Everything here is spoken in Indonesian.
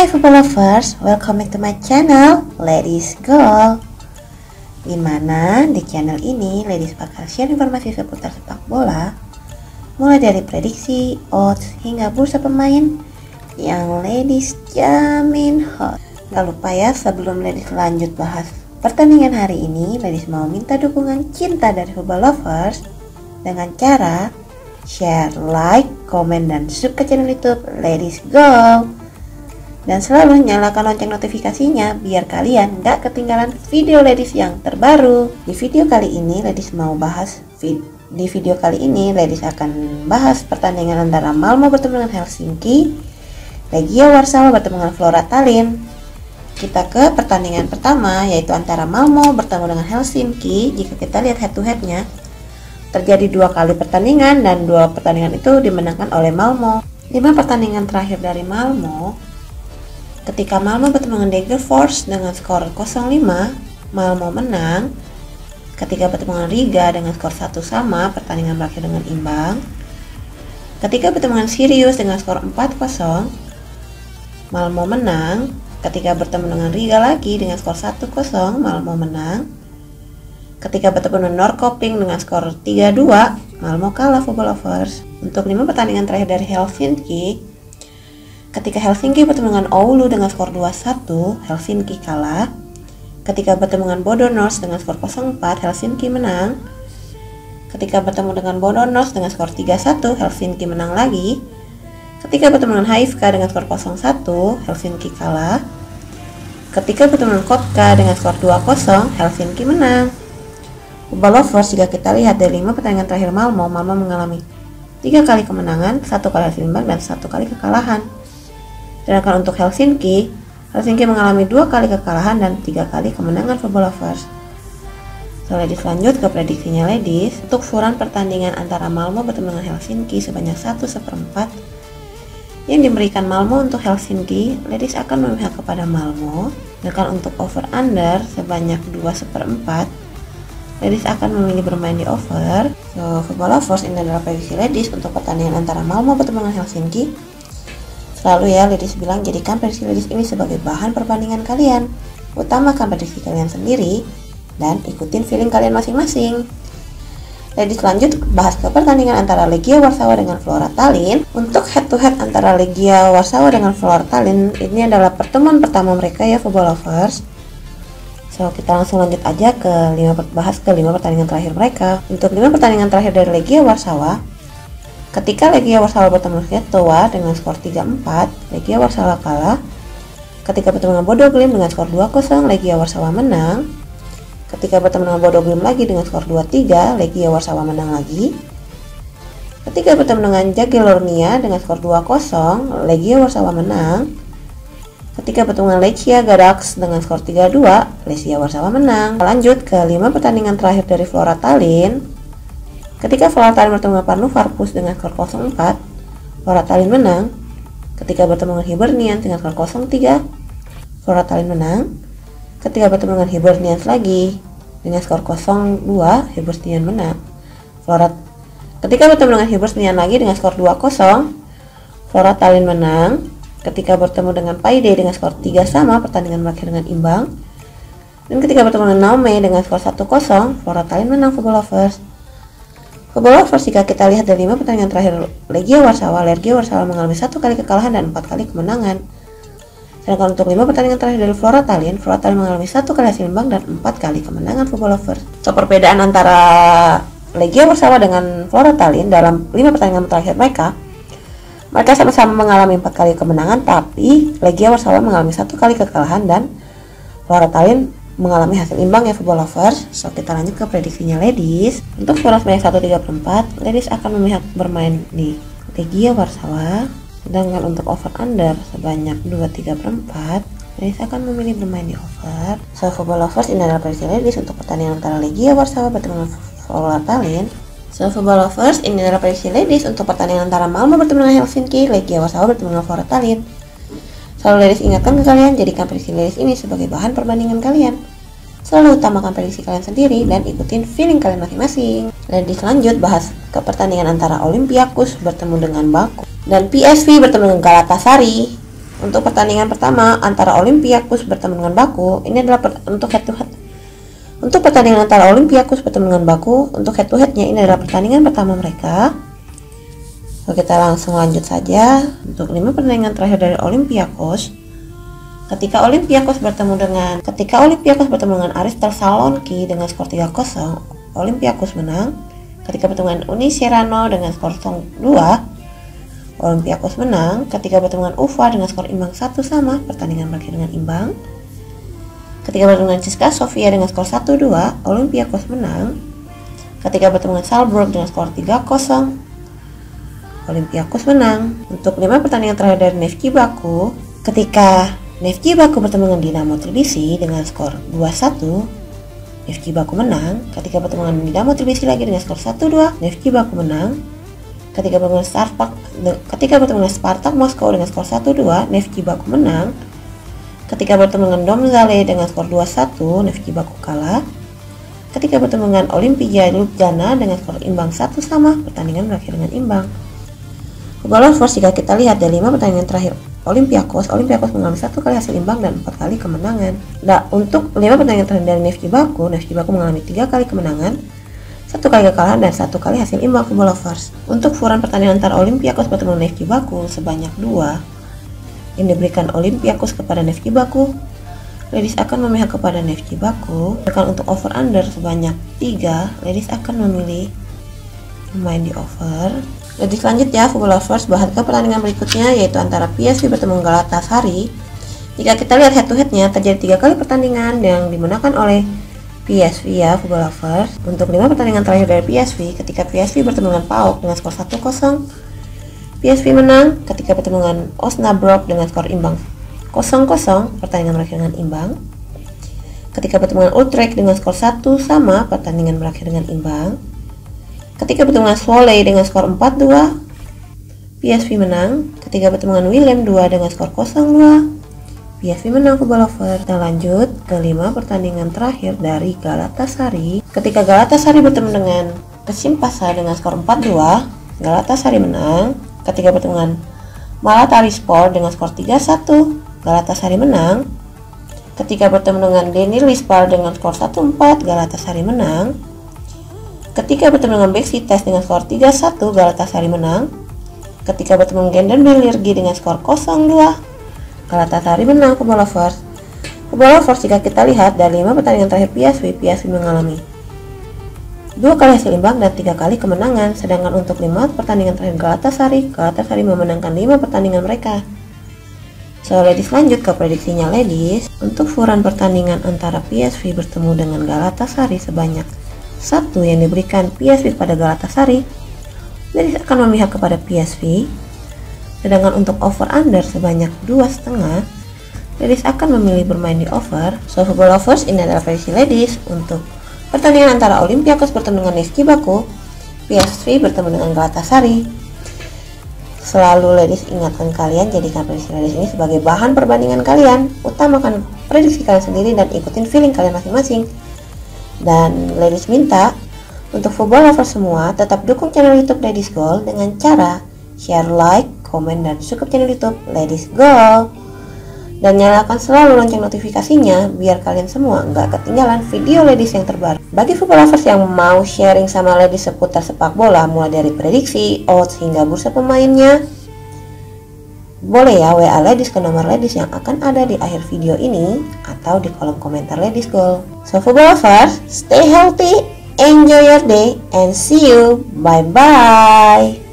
Hai football lovers, welcome back to my channel, Ladies Go. Dimana di channel ini, Ladies bakal share informasi seputar sepak bola, mulai dari prediksi, odds, hingga bursa pemain yang Ladies jamin hot. Gak lupa ya, sebelum Ladies lanjut bahas pertandingan hari ini, Ladies mau minta dukungan cinta dari football lovers dengan cara share, like, komen, dan subscribe channel YouTube Ladies Go. Dan selalu nyalakan lonceng notifikasinya biar kalian gak ketinggalan video Ladies yang terbaru. Di video kali ini Ladies akan bahas pertandingan antara Malmo bertemu dengan Helsinki, Legia Warszawa bertemu dengan Flora Tallinn. Kita ke pertandingan pertama, yaitu antara Malmo bertemu dengan Helsinki. Jika kita lihat head to headnya, terjadi 2 kali pertandingan dan 2 pertandingan itu dimenangkan oleh Malmo. 5 pertandingan terakhir dari Malmo, ketika Malmo bertemu dengan Degerfors dengan skor 0-5, Malmo menang. Ketika bertemu dengan Riga dengan skor 1 sama, pertandingan berakhir dengan imbang. Ketika bertemu dengan Sirius dengan skor 4-0, Malmo menang. Ketika bertemu dengan Riga lagi dengan skor 1-0, Malmo menang. Ketika bertemu dengan Norrköping dengan skor 3-2, Malmo kalah football lovers. Untuk 5 pertandingan terakhir dari Helsinki, ketika Helsinki bertemu dengan Oulu dengan skor 2-1, Helsinki kalah. Ketika bertemu dengan Bodo North dengan skor 0-4, Helsinki menang. Ketika bertemu dengan Bodo North dengan skor 3-1, Helsinki menang lagi. Ketika bertemu dengan HIFK dengan skor 0-1, Helsinki kalah. Ketika bertemu dengan Kotka dengan skor 2-0, Helsinki menang. Football lovers, jika kita lihat dari 5 pertandingan terakhir Malmo mengalami 3 kali kemenangan, 1 kali hasil imbang, dan 1 kali kekalahan. Sedangkan untuk Helsinki mengalami 2 kali kekalahan dan 3 kali kemenangan football lovers. So, Ladies lanjut ke prediksinya Ladies. Untuk ukuran pertandingan antara Malmo bertemu dengan Helsinki sebanyak 1/4 yang diberikan Malmo untuk Helsinki, Ladies akan memihak kepada Malmo. Sedangkan untuk over under sebanyak 2/4, Ladies akan memilih bermain di over. So, football lovers, ini adalah prediksi Ladies untuk pertandingan antara Malmo bertemu dengan Helsinki. Lalu ya, Ladies bilang jadikan prediksi Ladies ini sebagai bahan perbandingan kalian. Utamakan prediksi kalian sendiri dan ikutin feeling kalian masing-masing. Ladies lanjut bahas ke pertandingan antara Legia Warszawa dengan Flora Tallinn. Untuk head to head antara Legia Warszawa dengan Flora Tallinn, ini adalah pertemuan pertama mereka ya football lovers. So, kita langsung lanjut aja ke 5 pertandingan terakhir mereka. Untuk 5 pertandingan terakhir dari Legia Warszawa, ketika Legia Warszawa bertemu Setoa dengan skor 3-4, Legia Warszawa kalah. Ketika bertemu dengan Bodo Glimt dengan skor 2-0, Legia Warszawa menang. Ketika bertemu dengan Bodo Glimt lagi dengan skor 2-3, Legia Warszawa menang lagi. Ketika bertemu dengan Jagiellonia dengan skor 2-0, Legia Warszawa menang. Ketika bertemu dengan Lechia Gdańsk dengan skor 3-2, Legia Warszawa menang. Lanjut ke 5 pertandingan terakhir dari Flora Tallinn. Ketika Flora Tallinn bertemu dengan Panu Varpus dengan skor 0-4, Flora Tallinn menang. Ketika bertemu dengan Hibernians dengan skor 0-3, Flora Tallinn menang. Ketika bertemu dengan Hibernians lagi dengan skor 0-2, Hibernians menang. Ketika bertemu dengan Hibernians lagi dengan skor 2-0, Flora Tallinn menang. Ketika bertemu dengan Paide dengan skor 3 sama, pertandingan berakhir dengan imbang. Dan ketika bertemu dengan Naume dengan skor 1-0, Flora Tallinn menang football lovers. Football lovers, jika kita lihat dari 5 pertandingan terakhir Legia Warszawa mengalami 1 kali kekalahan dan 4 kali kemenangan. Sedangkan untuk 5 pertandingan terakhir dari Flora Tallinn mengalami 1 kali hasil imbang dan 4 kali kemenangan football lovers. So, perbedaan antara Legia Warszawa dengan Flora Tallinn dalam 5 pertandingan terakhir mereka sama-sama mengalami 4 kali kemenangan, tapi Legia Warszawa mengalami 1 kali kekalahan dan Flora Tallinn mengalami hasil imbang ya football lovers. So, kita lanjut ke prediksinya Ladies. Untuk skor sebanyak 1/4, Ladies akan memihak bermain di Legia Warszawa. Sedangkan untuk over under sebanyak 2/4, Ladies akan memilih bermain di over. So, football lovers, ini adalah prediksi Ladies untuk pertandingan antara Legia Warszawa bertemu dengan Flora Tallinn. So, football lovers, ini adalah prediksi Ladies untuk pertandingan antara Malmo bertemu dengan Helsinki, Legia Warszawa bertemu dengan Flora Tallinn. Selalu Ladies ingatkan ke kalian, jadikan prediksi Ladies ini sebagai bahan perbandingan kalian. Selalu utamakan prediksi kalian sendiri dan ikutin feeling kalian masing-masing. Ladies lanjut bahas ke pertandingan antara Olympiakos bertemu dengan Baku dan PSV bertemu dengan Galatasaray. Untuk pertandingan pertama antara Olympiakos bertemu dengan Baku, ini adalah untuk head to head. Untuk pertandingan antara Olympiakos bertemu dengan Baku, untuk head to headnya ini adalah pertandingan pertama mereka. Oke, kita langsung lanjut saja. Untuk 5 pertandingan terakhir dari Olympiakos, ketika Olympiakos bertemu dengan Aristal Saloniki dengan skor 3-0, Olympiakos menang. Ketika bertemu dengan Uni Serrano dengan skor 0-2, Olympiakos menang. Ketika bertemu dengan Ufa dengan skor imbang 1 sama, pertandingan berakhir dengan imbang. Ketika bertemu dengan CSKA Sofia dengan skor 1-2, Olympiakos menang. Ketika bertemu dengan Salzburg dengan skor 3-0, Olympiakos menang. Untuk 5 pertandingan terakhir dari Neftchi Baku, ketika Neftchi Baku bertemu dengan Dinamo Tbilisi dengan skor 2-1, Neftchi Baku menang. Ketika bertemu dengan Dinamo Tbilisi lagi dengan skor 1-2, Neftchi Baku menang. Ketika bertemu dengan Spartak Moskow dengan skor 1-2, Neftchi Baku menang. Ketika bertemu dengan Domzale dengan skor 2-1, Neftchi Baku kalah. Ketika bertemu dengan Olimpija Ljubljana dengan skor imbang 1 sama, pertandingan berakhir dengan imbang. Football Lovers, jika kita lihat dari 5 pertandingan terakhir Olympiakos mengalami 1 kali hasil imbang dan 4 kali kemenangan. Nah, untuk 5 pertandingan terakhir dari Neftchi Baku mengalami 3 kali kemenangan, 1 kali kekalahan, dan 1 kali hasil imbang. Football Lovers, untuk furan pertandingan antara Olympiakos bertemu Neftchi Baku sebanyak 2 yang diberikan Olympiakos kepada Neftchi Baku, Ladies akan memihak kepada Neftchi Baku. Sedangkan untuk over under sebanyak 3, Ladies akan memilih pemain di over. Jadi selanjutnya Football Lovers, bahas ke pertandingan berikutnya, yaitu antara PSV bertemu Galatasaray. Jika kita lihat head to headnya, terjadi 3 kali pertandingan yang dimenangkan oleh PSV ya Football Lovers. Untuk 5 pertandingan terakhir dari PSV, ketika PSV bertemu dengan PAOK dengan skor 1-0, PSV menang. Ketika bertemu dengan Osnabrück dengan skor imbang 0-0, pertandingan berakhir dengan imbang. Ketika bertemu dengan Utrecht dengan skor 1 sama, pertandingan berakhir dengan imbang. Ketika bertemu dengan Zwolle dengan skor 4-2, PSV menang. Ketika bertemu dengan Willem 2 dengan skor 0-2, PSV menang. Football Lovers. Kita lanjut ke 5 pertandingan terakhir dari Galatasaray. Ketika Galatasaray bertemu dengan Kasimpasa dengan skor 4-2, Galatasaray menang. Ketika bertemu dengan Malatyaspor dengan skor 3-1, Galatasaray menang. Ketika bertemu dengan Denizlispor dengan skor 1-4, Galatasaray menang. Ketika bertemu dengan Beşiktaş dengan skor 3-1, Galatasaray menang. Ketika bertemu dengan Gençlerbirliği dengan skor 0-2, Galatasaray menang. Football Lovers, jika kita lihat dari 5 pertandingan terakhir PSV mengalami 2 kali hasil imbang dan 3 kali kemenangan. Sedangkan untuk 5 pertandingan terakhir Galatasaray memenangkan 5 pertandingan mereka. So, Ladies lanjut ke prediksinya Ladies. Untuk furan pertandingan antara PSV bertemu dengan Galatasaray sebanyak 1 yang diberikan PSV pada Galatasaray, Ladies akan memihak kepada PSV. Sedangkan untuk over under sebanyak 2,5, Ladies akan memilih bermain di over. So, Football Lovers, ini adalah prediksi Ladies untuk pertandingan antara Olympiakos bertemu dengan Neftchi Baku, PSV bertemu dengan Galatasaray. Selalu Ladies ingatkan kalian, jadikan prediksi Ladies ini sebagai bahan perbandingan kalian. Utamakan prediksi kalian sendiri dan ikutin feeling kalian masing-masing. Dan Ladies minta untuk Football Lovers semua tetap dukung channel YouTube Ladies Goal dengan cara share, like, komen, dan subscribe channel YouTube Ladies Goal. Dan nyalakan selalu lonceng notifikasinya biar kalian semua nggak ketinggalan video Ladies yang terbaru. Bagi Football Lovers yang mau sharing sama Ladies seputar sepak bola, mulai dari prediksi, odds, hingga bursa pemainnya, boleh ya WA Ladies ke nomor Ladies yang akan ada di akhir video ini atau di kolom komentar Ladies Goal. So Football Lovers, stay healthy, enjoy your day, and see you. Bye bye.